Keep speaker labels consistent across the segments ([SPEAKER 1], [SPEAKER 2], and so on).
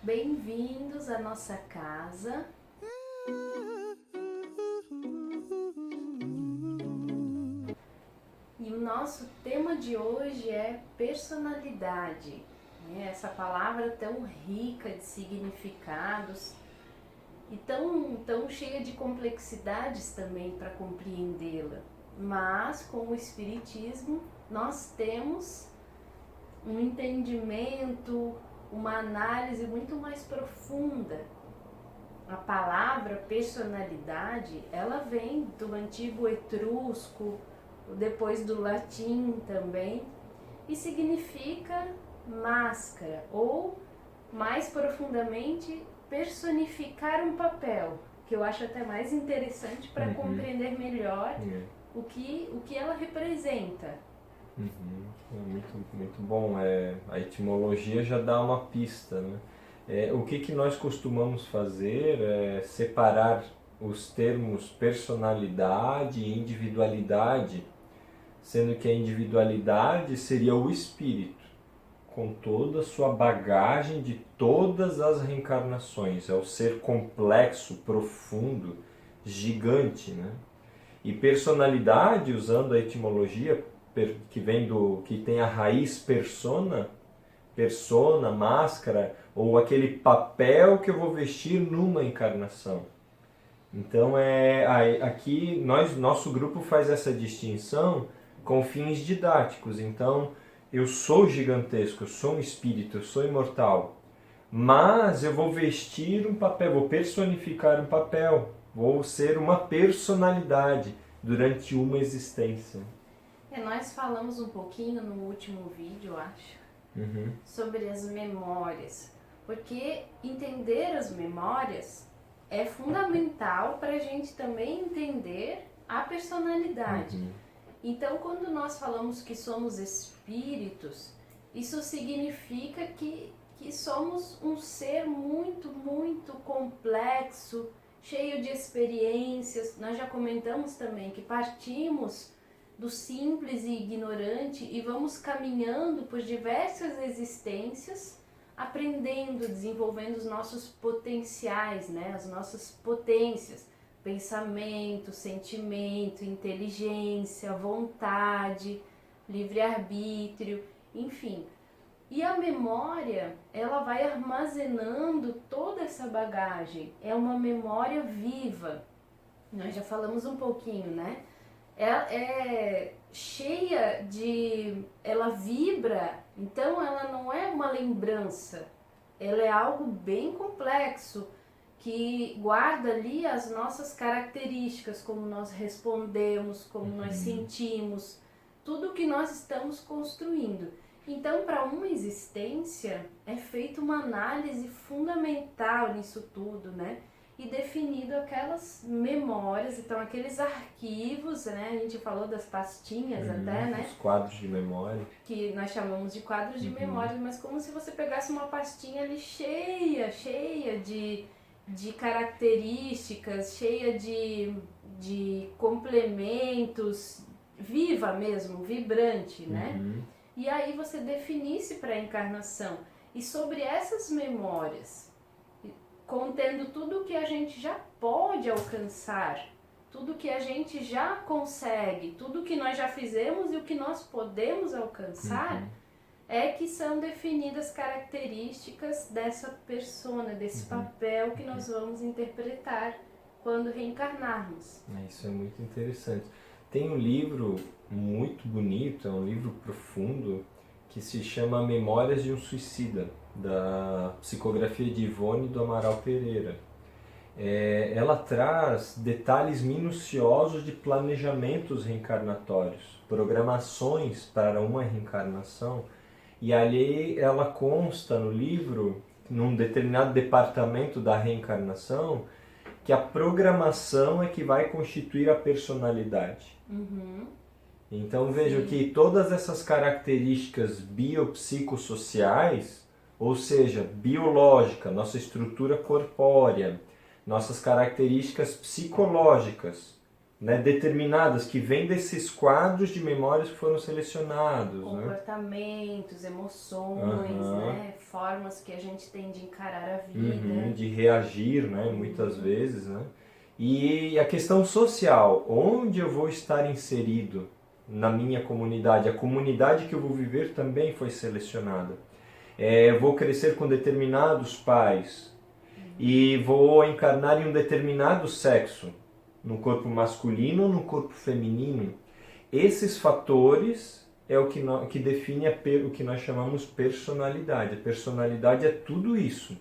[SPEAKER 1] Bem-vindos à nossa casa. E o nosso tema de hoje é personalidade, né? Essa palavra tão rica de significados e tão cheia de complexidades também para compreendê-la. Mas com o Espiritismo nós temos um entendimento, uma análise muito mais profunda. A palavra personalidade, ela vem do antigo etrusco, depois do latim também, e significa máscara, ou mais profundamente, personificar um papel, que eu acho até mais interessante para compreender melhor o que ela representa.
[SPEAKER 2] Muito bom. A etimologia já dá uma pista, né? O que nós costumamos fazer é separar os termos personalidade e individualidade, sendo que a individualidade seria o espírito, com toda a sua bagagem de todas as reencarnações. É o ser complexo, profundo, gigante, né? E personalidade, usando a etimologia que tem a raiz persona, máscara, ou aquele papel que eu vou vestir numa encarnação. Então aqui nosso grupo faz essa distinção com fins didáticos. Então eu sou gigantesco, eu sou um espírito, eu sou imortal, mas eu vou vestir um papel, vou personificar um papel, vou ser uma personalidade durante uma existência.
[SPEAKER 1] Nós falamos um pouquinho no último vídeo, acho, sobre as memórias, porque entender as memórias é fundamental para a gente também entender a personalidade. Então, quando nós falamos que somos espíritos, isso significa que somos um ser muito, muito complexo, cheio de experiências. Nós já comentamos também que partimos do simples e ignorante e vamos caminhando por diversas existências, aprendendo, desenvolvendo os nossos potenciais, né? As nossas potências, pensamento, sentimento, inteligência, vontade, livre-arbítrio, enfim. E a memória, ela vai armazenando toda essa bagagem, é uma memória viva. Nós já falamos um pouquinho, né? É cheia de... ela vibra, então ela não é uma lembrança, ela é algo bem complexo, que guarda ali as nossas características, como nós respondemos, como nós sentimos, tudo que nós estamos construindo. Então, para uma existência, é feita uma análise fundamental nisso tudo, né? E definido aquelas memórias, então aqueles arquivos, né? A gente falou das pastinhas até, né?
[SPEAKER 2] Os quadros de memória.
[SPEAKER 1] Que nós chamamos de quadros de memórias, mas como se você pegasse uma pastinha ali cheia de características, cheia de complementos, viva mesmo, vibrante, né? E aí você definisse para a encarnação. E sobre essas memórias, contendo tudo que a gente já pode alcançar, tudo que a gente já consegue, tudo que nós já fizemos e o que nós podemos alcançar, é que são definidas características dessa persona, desse papel que nós vamos interpretar quando reencarnarmos.
[SPEAKER 2] Isso é muito interessante. Tem um livro muito bonito, é um livro profundo, que se chama Memórias de um Suicida, da psicografia de Ivone do Amaral Pereira. Ela traz detalhes minuciosos de planejamentos reencarnatórios, programações para uma reencarnação, e ali ela consta no livro, num determinado departamento da reencarnação, que a programação é que vai constituir a personalidade. Então vejo que todas essas características biopsicossociais, ou seja, biológica, nossa estrutura corpórea, nossas características psicológicas, né, determinadas, que vêm desses quadros de memórias que foram selecionados.
[SPEAKER 1] Comportamentos, né? Emoções, né? Formas que a gente tem de encarar a vida.
[SPEAKER 2] De reagir, né, muitas vezes. Né? E a questão social, onde eu vou estar inserido na minha comunidade? A comunidade que eu vou viver também foi selecionada. Eu vou crescer com determinados pais e vou encarnar em um determinado sexo, no corpo masculino ou no corpo feminino. Esses fatores é o que define o que nós chamamos personalidade. A personalidade é tudo isso,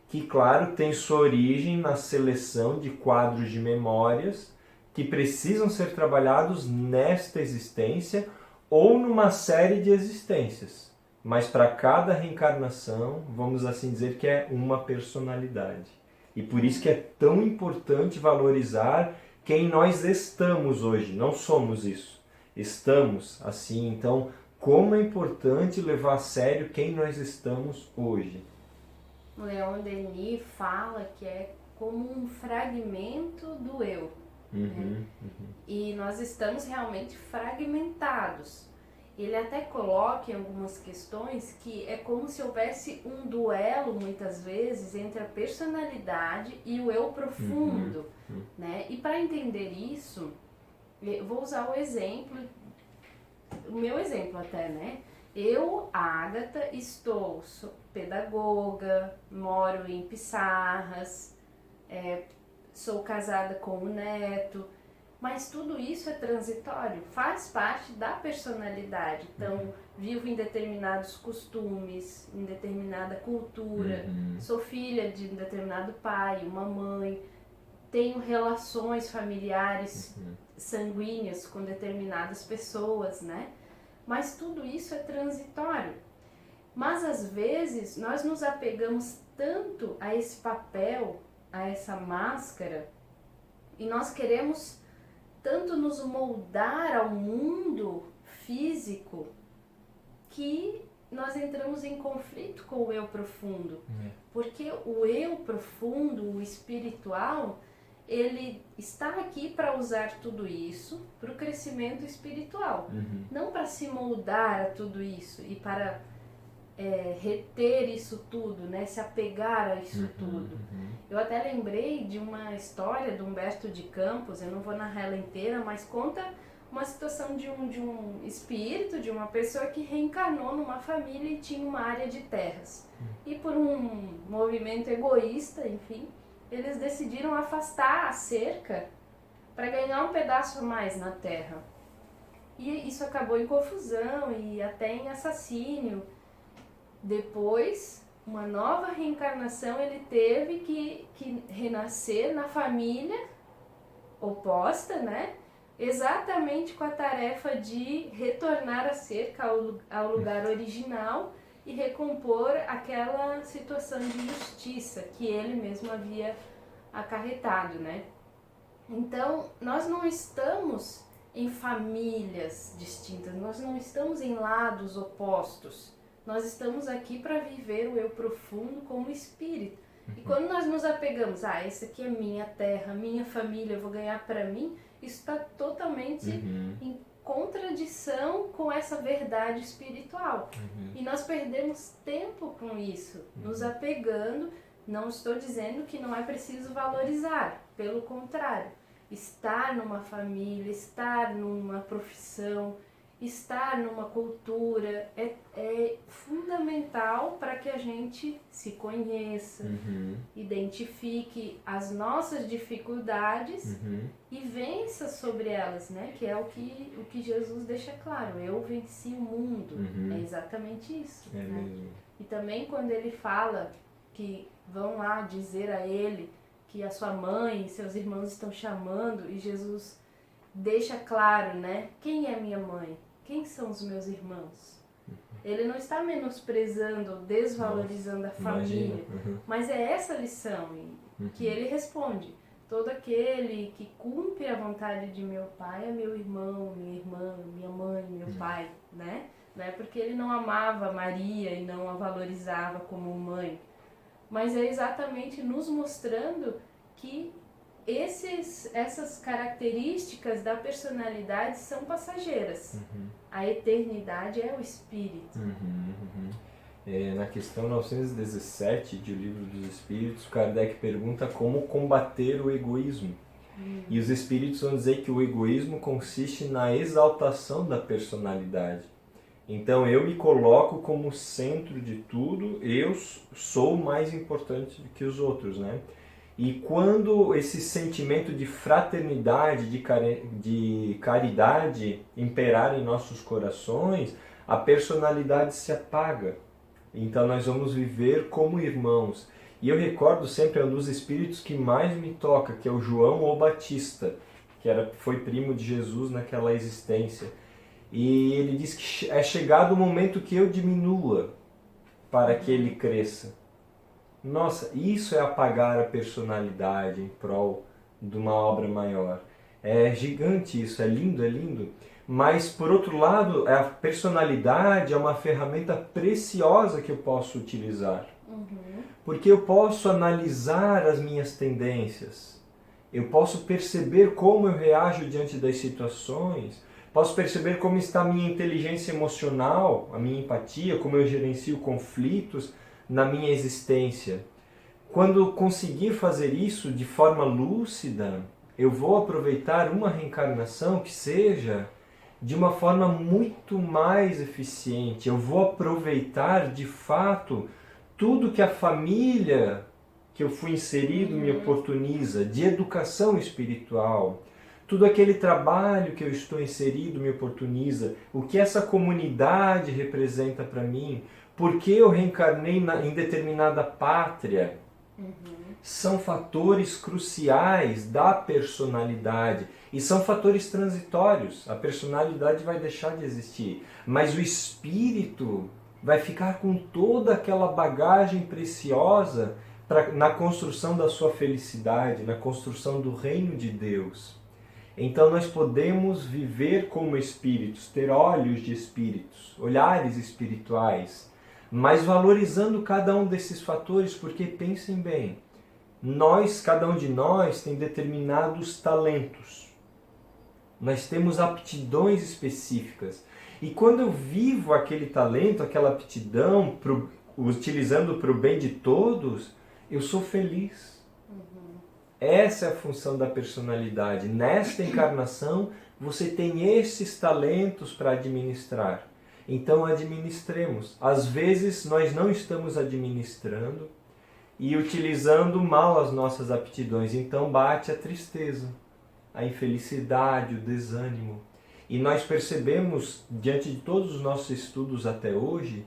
[SPEAKER 2] que claro tem sua origem na seleção de quadros de memórias que precisam ser trabalhados nesta existência ou numa série de existências. Mas para cada reencarnação, vamos assim dizer que é uma personalidade. E por isso que é tão importante valorizar quem nós estamos hoje. Não somos isso. Estamos assim. Então, como é importante levar a sério quem nós estamos hoje.
[SPEAKER 1] Leon Denis fala que é como um fragmento do eu. Né? E nós estamos realmente fragmentados. Ele até coloca em algumas questões que é como se houvesse um duelo, muitas vezes, entre a personalidade e o eu profundo. Né? E para entender isso, eu vou usar o meu exemplo até, né? Eu, Ágata, sou pedagoga, moro em Pissarras, sou casada com um neto, mas tudo isso é transitório, faz parte da personalidade. Então, vivo em determinados costumes, em determinada cultura, sou filha de um determinado pai, uma mãe, tenho relações familiares sanguíneas com determinadas pessoas, né? Mas tudo isso é transitório. Mas às vezes nós nos apegamos tanto a esse papel, a essa máscara, e nós queremos tanto nos moldar ao mundo físico que nós entramos em conflito com o eu profundo. Porque o eu profundo, o espiritual, ele está aqui para usar tudo isso para o crescimento espiritual, não para se moldar a tudo isso e para reter isso tudo, né? Se apegar a isso tudo. Eu até lembrei de uma história do Humberto de Campos, eu não vou narrar ela inteira, mas conta uma situação de um espírito, de uma pessoa que reencarnou numa família e tinha uma área de terras. E por um movimento egoísta, enfim, eles decidiram afastar a cerca para ganhar um pedaço a mais na terra. E isso acabou em confusão e até em assassínio. Depois, uma nova reencarnação, ele teve que renascer na família oposta, né? Exatamente com a tarefa de retornar a cerca ao lugar original e recompor aquela situação de injustiça que ele mesmo havia acarretado, né? Então, nós não estamos em famílias distintas, nós não estamos em lados opostos. Nós estamos aqui para viver o eu profundo como espírito. E quando nós nos apegamos, essa aqui é minha terra, minha família, eu vou ganhar para mim, isso está totalmente em contradição com essa verdade espiritual. E nós perdemos tempo com isso, nos apegando. Não estou dizendo que não é preciso valorizar, pelo contrário. Estar numa família, estar numa profissão, estar numa cultura é fundamental para que a gente se conheça, identifique as nossas dificuldades e vença sobre elas, né? Que é o que Jesus deixa claro, eu venci o mundo, é exatamente isso. Né? E também quando ele fala que vão lá dizer a ele que a sua mãe e seus irmãos estão chamando, e Jesus deixa claro, né? Quem é minha mãe? Quem são os meus irmãos? Ele não está menosprezando, desvalorizando a família, mas é essa lição que ele responde. Todo aquele que cumpre a vontade de meu pai é meu irmão, minha irmã, minha mãe, meu pai, né? Não é porque ele não amava Maria e não a valorizava como mãe, mas é exatamente nos mostrando que essas características da personalidade são passageiras. A eternidade é o espírito.
[SPEAKER 2] Na questão 917 de O Livro dos Espíritos, Kardec pergunta como combater o egoísmo. E os espíritos vão dizer que o egoísmo consiste na exaltação da personalidade. Então eu me coloco como centro de tudo, eu sou mais importante do que os outros, né? E quando esse sentimento de fraternidade, de caridade imperar em nossos corações, a personalidade se apaga. Então nós vamos viver como irmãos. E eu recordo sempre um dos espíritos que mais me toca, que é o João o Batista, que foi primo de Jesus naquela existência. E ele diz que é chegado o momento que eu diminua para que ele cresça. Nossa, isso é apagar a personalidade em prol de uma obra maior. É gigante isso, é lindo, é lindo. Mas, por outro lado, a personalidade é uma ferramenta preciosa que eu posso utilizar. Porque eu posso analisar as minhas tendências. Eu posso perceber como eu reajo diante das situações. Posso perceber como está a minha inteligência emocional, a minha empatia, como eu gerencio conflitos na minha existência. Quando conseguir fazer isso de forma lúcida, eu vou aproveitar uma reencarnação que seja de uma forma muito mais eficiente. Eu vou aproveitar de fato tudo que a família que eu fui inserido me oportuniza, de educação espiritual. Tudo aquele trabalho que eu estou inserido me oportuniza, o que essa comunidade representa para mim, por que eu reencarnei em determinada pátria. São fatores cruciais da personalidade e são fatores transitórios. A personalidade vai deixar de existir, mas o espírito vai ficar com toda aquela bagagem preciosa na construção da sua felicidade, na construção do reino de Deus. Então nós podemos viver como espíritos, ter olhos de espíritos, olhares espirituais, mas valorizando cada um desses fatores, porque pensem bem, cada um de nós tem determinados talentos, nós temos aptidões específicas, e quando eu vivo aquele talento, aquela aptidão, utilizando para o bem de todos, eu sou feliz. Essa é a função da personalidade. Nesta encarnação, você tem esses talentos para administrar. Então, administremos. Às vezes, nós não estamos administrando e utilizando mal as nossas aptidões. Então, bate a tristeza, a infelicidade, o desânimo. E nós percebemos, diante de todos os nossos estudos até hoje,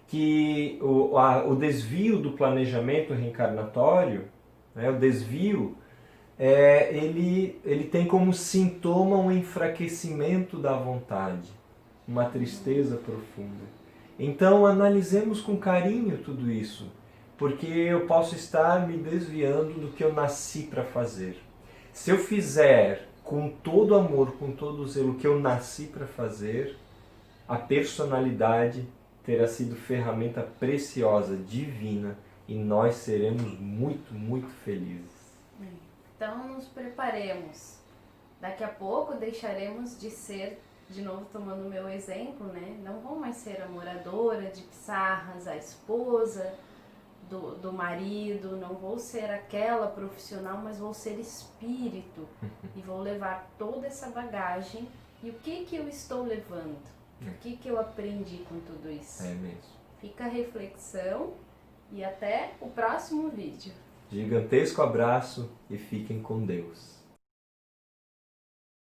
[SPEAKER 2] que o desvio do planejamento reencarnatório, né, o desvio, ele tem como sintoma um enfraquecimento da vontade, uma tristeza profunda. Então analisemos com carinho tudo isso, porque eu posso estar me desviando do que eu nasci para fazer. Se eu fizer com todo amor, com todo zelo o que eu nasci para fazer, a personalidade terá sido ferramenta preciosa, divina, e nós seremos muito, muito felizes.
[SPEAKER 1] Então nos preparemos. Daqui a pouco deixaremos de ser, de novo tomando o meu exemplo, né? Não vou mais ser a moradora de Pissarras, a esposa do marido, não vou ser aquela profissional, mas vou ser espírito e vou levar toda essa bagagem. E o que eu estou levando? O que eu aprendi com tudo isso?
[SPEAKER 2] É mesmo.
[SPEAKER 1] Fica a reflexão e até o próximo vídeo.
[SPEAKER 2] Gigantesco abraço e fiquem com Deus.